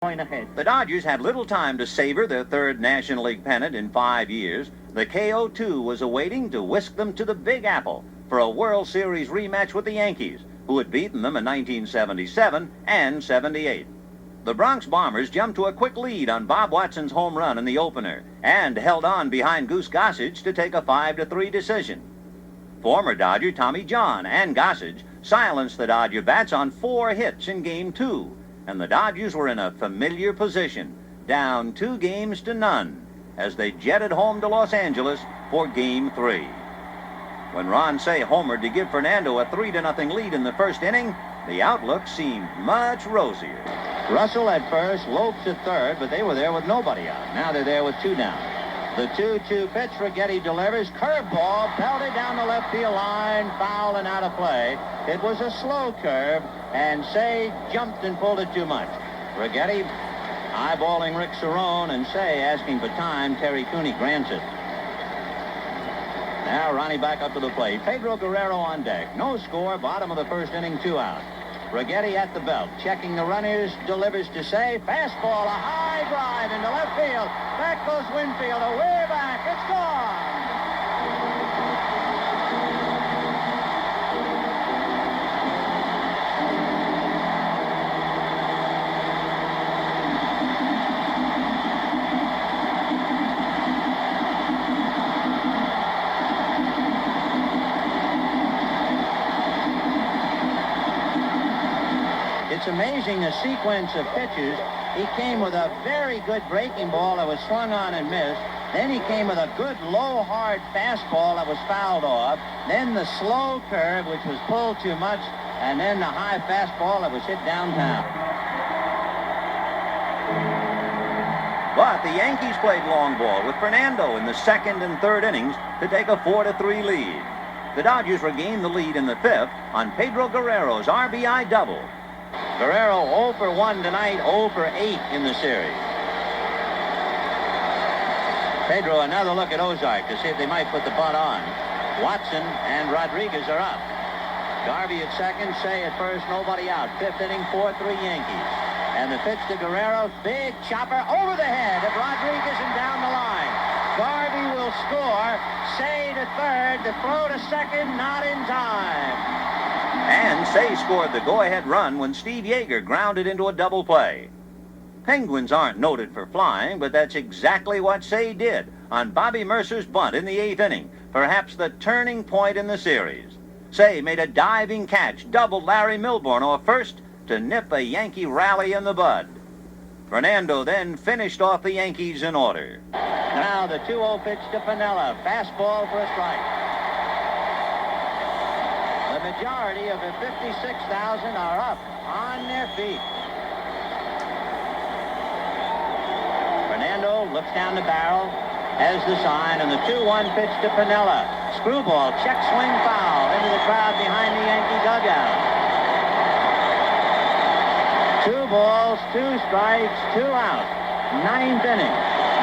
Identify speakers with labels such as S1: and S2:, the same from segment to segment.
S1: Point ahead.
S2: The Dodgers had little time to savor their third National League pennant in 5 years. The KO2 was awaiting to whisk them to the Big Apple for a World Series rematch with the Yankees, who had beaten them in 1977 and 78. The Bronx Bombers jumped to a quick lead on Bob Watson's home run in the opener and held on behind Goose Gossage to take a 5-3 decision. Former Dodger Tommy John and Gossage silenced the Dodger bats on 4 hits in Game 2, and the Dodgers were in a familiar position, down 2-0 as they jetted home to Los Angeles for Game 3. When Ron Cey homered to give Fernando a 3-0 lead in the first inning, the outlook seemed much rosier.
S1: Russell at first, Lopes at third, but they were there with nobody out. Now they're there with 2 down. The 2-2 pitch for Getty delivers. Curveball belted down the left field line, foul and out of play. It was a slow curve, and Cey jumped and pulled it too much. Getty eyeballing Rick Cerrone, and Cey asking for time. Terry Cooney grants it. Now Ronnie back up to the plate. Pedro Guerrero on deck. No score, bottom of the first inning, 2 out. Getty at the belt, checking the runners, delivers to Cey. Fastball, a high drive into left field. Back goes Winfield, way back. It's gone. It's amazing the sequence of pitches. He came with a very good breaking ball that was swung on and missed. Then he came with a good low, hard fastball that was fouled off. Then the slow curve, which was pulled too much. And then the high fastball that was hit downtown.
S2: But the Yankees played long ball with Fernando in the second and third innings to take a 4-3 lead. The Dodgers regained the lead in the fifth on Pedro Guerrero's RBI double.
S1: Guerrero 0 for 1 tonight, 0 for 8 in the series. Pedro, another look at Ozark to see if they might put the bunt on. Watson and Rodriguez are up. Garvey at second, Cey at first, nobody out. Fifth inning, 4-3 Yankees. And the pitch to Guerrero, big chopper over the head of Rodriguez and down the line. Garvey will score. Cey to third, the throw to second, not in time.
S2: And Cey scored the go-ahead run when Steve Yeager grounded into a double play. Penguins aren't noted for flying, but that's exactly what Cey did on Bobby Mercer's bunt in the 8th inning, perhaps the turning point in the series. Cey made a diving catch, doubled Larry Milbourne off first to nip a Yankee rally in the bud. Fernando then finished off the Yankees in order.
S1: Now the 2-0 pitch to Piniella. Fastball for a strike. The majority of the 56,000 are up on their feet. Fernando looks down the barrel, has the sign, and the 2-1 pitch to Piniella. Screwball, check swing foul into the crowd behind the Yankee dugout. 2 balls, 2 strikes, 2 out. 9th inning.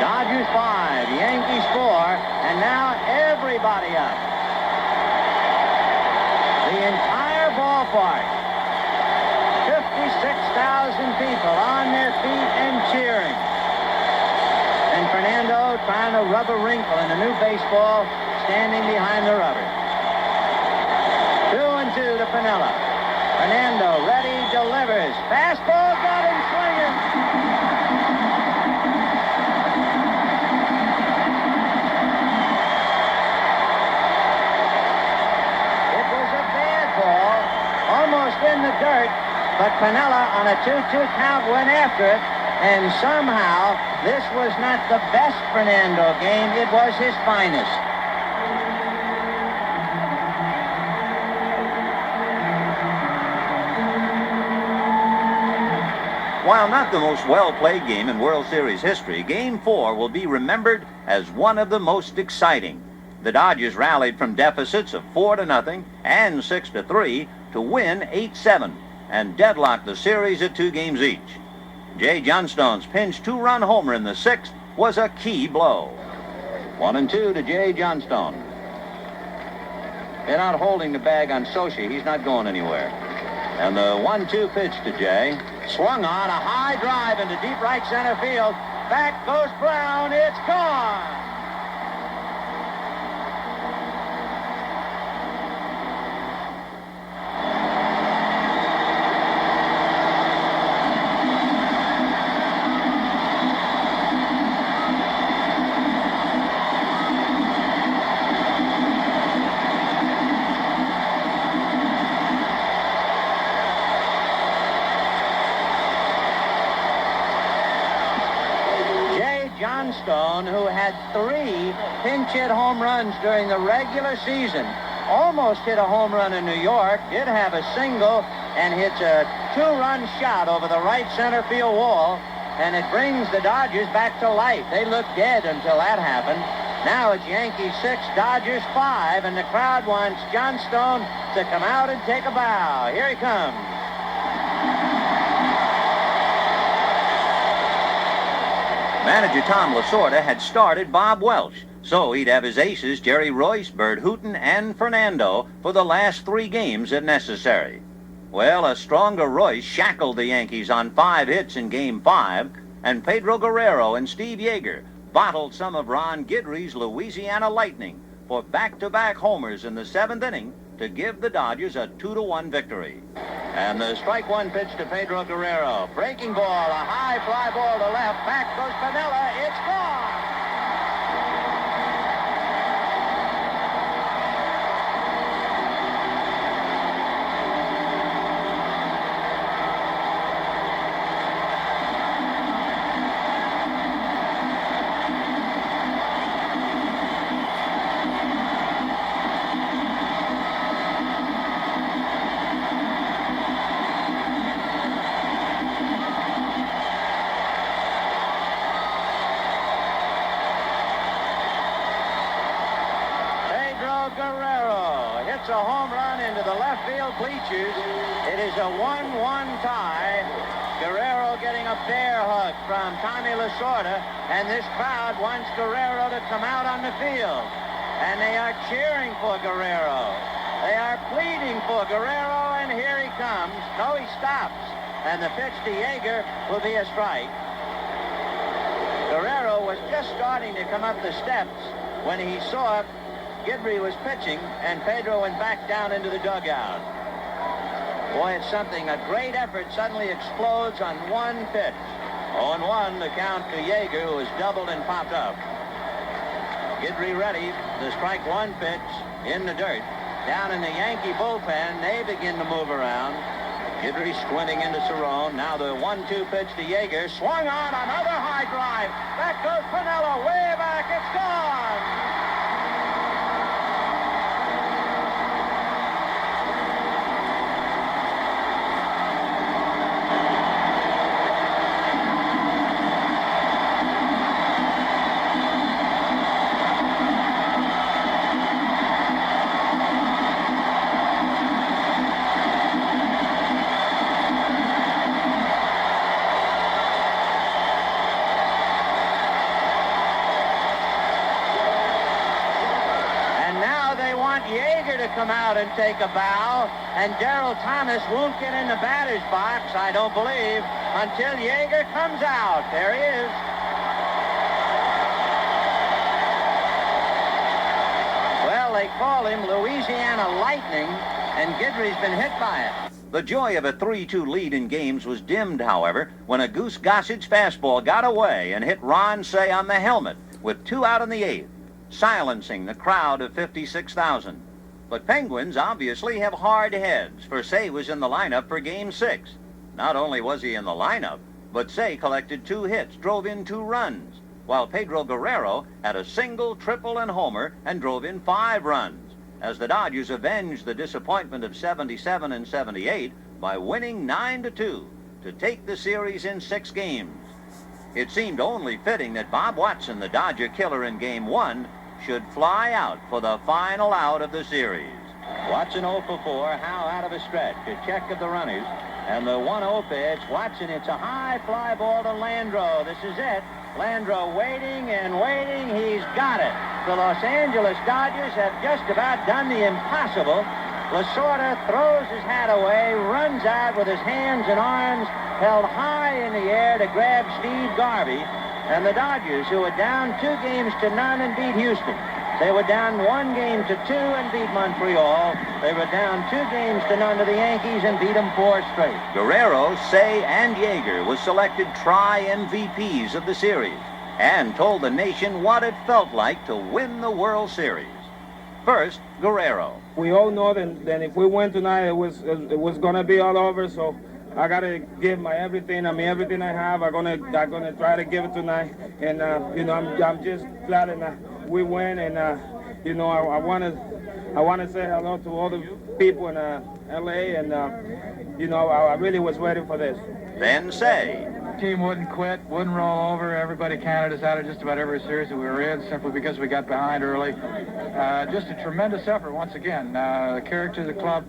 S1: Dodgers 5, Yankees 4, and now everybody up. The entire ballpark, 56,000 people on their feet and cheering. And Fernando trying to rub a wrinkle in the new baseball, standing behind the rubber. 2-2 to Piniella. Fernando ready, delivers. Fastball, got him swinging. Almost in the dirt, but Piniella on a 2-2 count went after it, and somehow this was not the best Fernando game, it was his finest.
S2: While not the most well-played game in World Series history, Game 4 will be remembered as one of the most exciting. The Dodgers rallied from deficits of 4-0 and 6-3 to win 8-7 and deadlock the series at 2 games each. Jay Johnstone's pinch 2-run homer in the 6th was a key blow.
S1: 1-2 to Jay Johnstone. They're not holding the bag on Sochi. He's not going anywhere. And the 1-2 pitch to Jay. Swung on, a high drive into deep right center field. Back goes Brown. It's gone. Johnstone, who had 3 pinch hit home runs during the regular season, almost hit a home run in New York, did have a single, and hits a 2-run shot over the right center field wall, and it brings the Dodgers back to life. They looked dead until that happened. Now it's Yankees 6, Dodgers 5, and the crowd wants Johnstone to come out and take a bow. Here he comes.
S2: Manager Tom Lasorda had started Bob Welch, so he'd have his aces Jerry Royce, Bert Hooton, and Fernando for the last 3 games if necessary. Well, a stronger Royce shackled the Yankees on 5 hits in Game 5, and Pedro Guerrero and Steve Yeager bottled some of Ron Guidry's Louisiana Lightning for back-to-back homers in the 7th inning to give the Dodgers a 2-1 victory.
S1: And the strike one pitch to Pedro Guerrero. Breaking ball, a high fly ball to left. Back goes Piniella. It's gone. Guerrero hits a home run into the left field bleachers. It is a 1-1 tie. Guerrero getting a bear hug from Tommy Lasorda, and this crowd wants Guerrero to come out on the field. And they are cheering for Guerrero. They are pleading for Guerrero, and here he comes. No, he stops. And the pitch to Yeager will be a strike. Guerrero was just starting to come up the steps when he saw Guidry was pitching, and Pedro went back down into the dugout. Boy, it's something. A great effort suddenly explodes on one pitch. 0-1, the count to Yeager, who has doubled and popped up. Guidry ready. The strike one pitch in the dirt. Down in the Yankee bullpen, they begin to move around. Guidry squinting into Cerrone. Now the 1-2 pitch to Yeager. Swung on, another high drive. Back goes Piniella, way back. It's gone. Yeager to come out and take a bow, and Darryl Thomas won't get in the batter's box, I don't believe, until Yeager comes out. There he is. Well, they call him Louisiana Lightning, and Guidry's been hit by it.
S2: The joy of a 3-2 lead in games was dimmed, however, when a Goose Gossage fastball got away and hit Ron Cey on the helmet with 2 out in the 8th. Silencing the crowd of 56,000. But Penguins obviously have hard heads, for Cey was in the lineup for Game 6. Not only was he in the lineup, but Cey collected 2 hits, drove in 2 runs, while Pedro Guerrero had a single, triple, and homer and drove in 5 runs, as the Dodgers avenged the disappointment of 77 and 78 by winning 9-2 to take the series in 6 games. It seemed only fitting that Bob Watson, the Dodger killer in Game 1, should fly out for the final out of the series.
S1: Watson 0 for 4, Howe out of a stretch. A check of the runners. And the 1-0 pitch, Watson, it's a high fly ball to Landreau. This is it. Landreau waiting and waiting. He's got it. The Los Angeles Dodgers have just about done the impossible. Lasorda throws his hat away, runs out with his hands and arms held high in the air to grab Steve Garvey, and the Dodgers, who were down 2 games to none and beat Houston. They were down 1 game to 2 and beat Montreal. They were down 2 games to none to the Yankees and beat them 4 straight.
S2: Guerrero, Say, and Yeager was selected tri-MVPs of the series and told the nation what it felt like to win the World Series. First, Guerrero.
S3: We all know that if we win tonight, it was going to be all over. So I got to give my everything. I mean, everything I have, I'm gonna try to give it tonight. And I'm just glad that we win. And I want to say hello to all the people in L.A. And I really was ready for this.
S2: Then Say.
S4: Team wouldn't quit, wouldn't roll over. Everybody counted us out of just about every series that we were in simply because we got behind early. Just a tremendous effort once again. The character of the club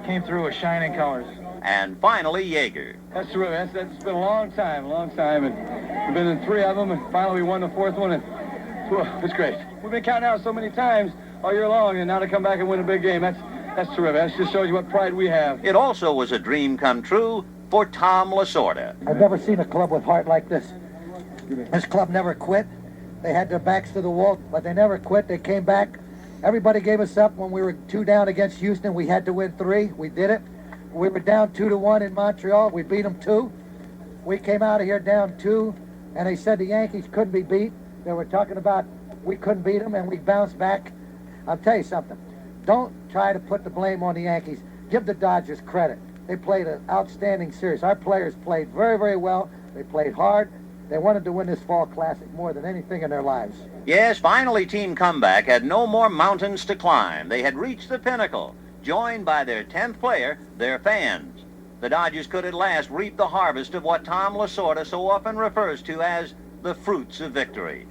S4: came through with shining colors.
S2: And finally, Yeager.
S4: That's true. That's been a long time. And we've been in 3 of them, and finally we won the 4th one, and it's great. We've been counting out so many times all year long, and now to come back and win a big game, that's terrific. That just shows you what pride we have.
S2: It also was a dream come true for Tom Lasorda.
S5: I've never seen a club with heart like this. This club never quit. They had their backs to the wall, but they never quit. They came back. Everybody gave us up when we were 2 down against Houston. We had to win 3. We did it. We were down 2-1 in Montreal. We beat them 2. We came out of here down 2, and they said the Yankees couldn't be beat. They were talking about we couldn't beat them, and we bounced back. I'll tell you something. Don't try to put the blame on the Yankees. Give the Dodgers credit. They played an outstanding series. Our players played very, very well. They played hard. They wanted to win this fall classic more than anything in their lives.
S2: Yes, finally Team Comeback had no more mountains to climb. They had reached the pinnacle, joined by their 10th player, their fans. The Dodgers could at last reap the harvest of what Tom Lasorda so often refers to as the fruits of victory.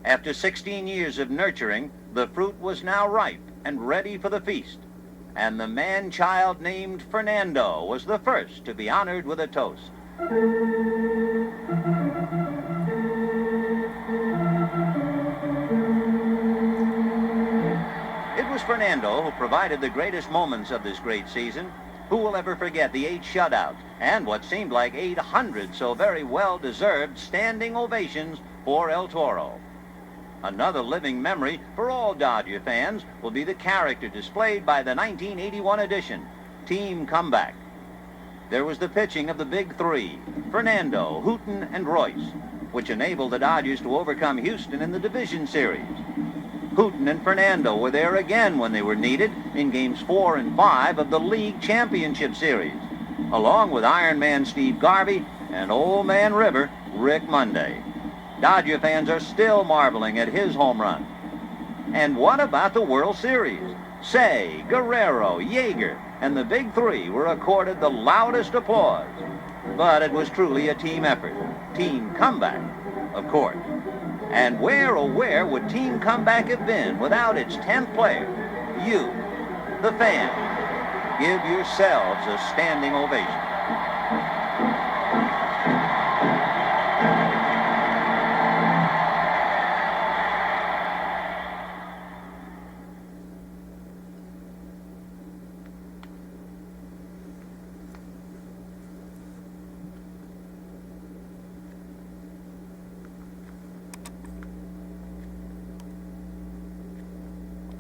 S2: After 16 years of nurturing, the fruit was now ripe and ready for the feast. And the man-child named Fernando was the first to be honored with a toast. It was Fernando who provided the greatest moments of this great season. Who will ever forget the 8 shutouts and what seemed like 800 so very well-deserved standing ovations for El Toro? Another living memory for all Dodger fans will be the character displayed by the 1981 edition, Team Comeback. There was the pitching of the Big 3, Fernando, Hooten, and Royce, which enabled the Dodgers to overcome Houston in the division series. Hooten and Fernando were there again when they were needed in games 4 and 5 of the League Championship Series, along with Iron Man Steve Garvey and Old Man River Rick Monday. Dodger fans are still marveling at his home run. And what about the World Series? Say, Guerrero, Yeager, and the Big 3 were accorded the loudest applause. But it was truly a team effort. Team Comeback, of course. And where, oh where, would Team Comeback have been without its 10th player? You, the fans. Give yourselves a standing ovation.